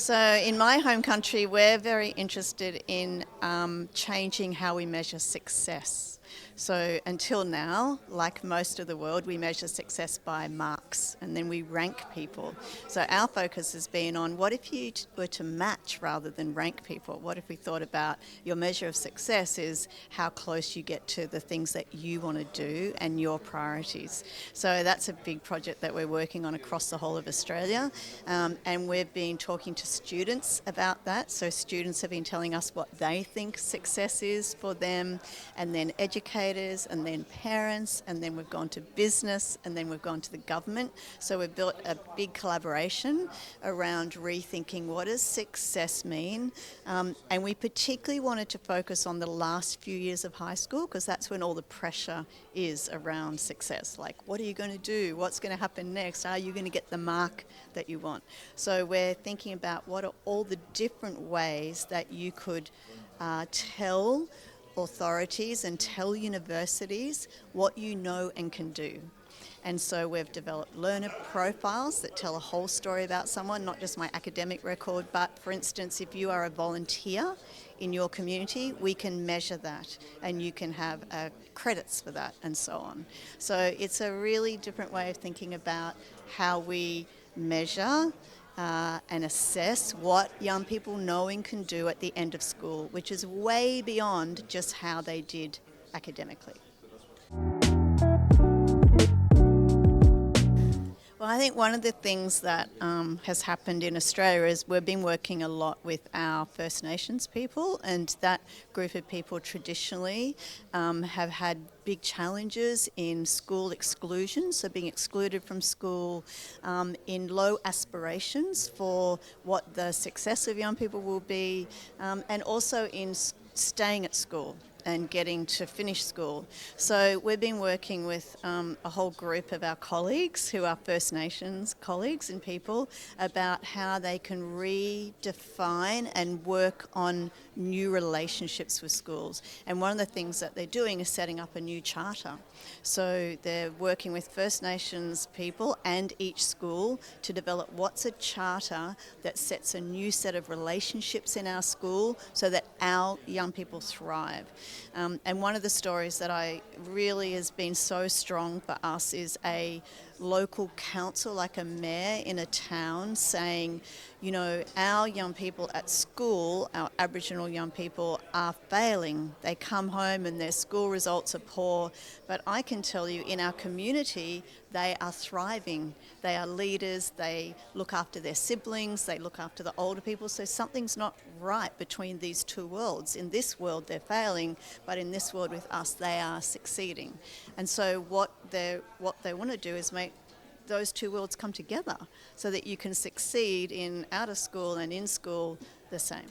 So in my home country, we're very interested in changing how we measure success. So until now, like most of the world, we measure success by marks and then we rank people. So our focus has been on what if you were to match rather than rank people? What if we thought about your measure of success is how close you get to the things that you want to do and your priorities. So that's a big project that we're working on across the whole of Australia. And we've been talking to students about that. So students have been telling us what they think success is for them, and then educators, and then parents, and then we've gone to business, and then we've gone to the government. So we've built a big collaboration around rethinking what does success mean. And we particularly wanted to focus on the last few years of high school because that's when all the pressure is around success. Like, what are you going to do? What's going to happen next? Are you going to get the mark that you want? So we're thinking about what are all the different ways that you could tell authorities and tell universities what you know and can do. And so we've developed learner profiles that tell a whole story about someone, not just my academic record, but for instance, if you are a volunteer in your community, we can measure that and you can have credits for that and so on. So it's a really different way of thinking about how we measure and assess what young people know and can do at the end of school, which is way beyond just how they did academically. Well, I think one of the things that has happened in Australia is we've been working a lot with our First Nations people, and that group of people traditionally have had big challenges in school exclusion, so being excluded from school, in low aspirations for what the success of young people will be, and also in staying at school and getting to finish school. So we've been working with a whole group of our colleagues who are First Nations colleagues and people about how they can redefine and work on new relationships with schools. And one of the things that they're doing is setting up a new charter. So they're working with First Nations people and each school to develop what's a charter that sets a new set of relationships in our school so that our young people thrive. And one of the stories that I really has been so strong for us is a local council, like a mayor in a town, saying, you know, our young people at school, our Aboriginal young people, are failing. They come home and their school results are poor. But I can tell you, in our community, they are thriving. They are leaders. They look after their siblings. They look after the older people. So something's not right between these two worlds. In this world, they're failing, but in this world with us, they are succeeding. And so what they want to do is make those two worlds come together so that you can succeed in out of school and in school the same.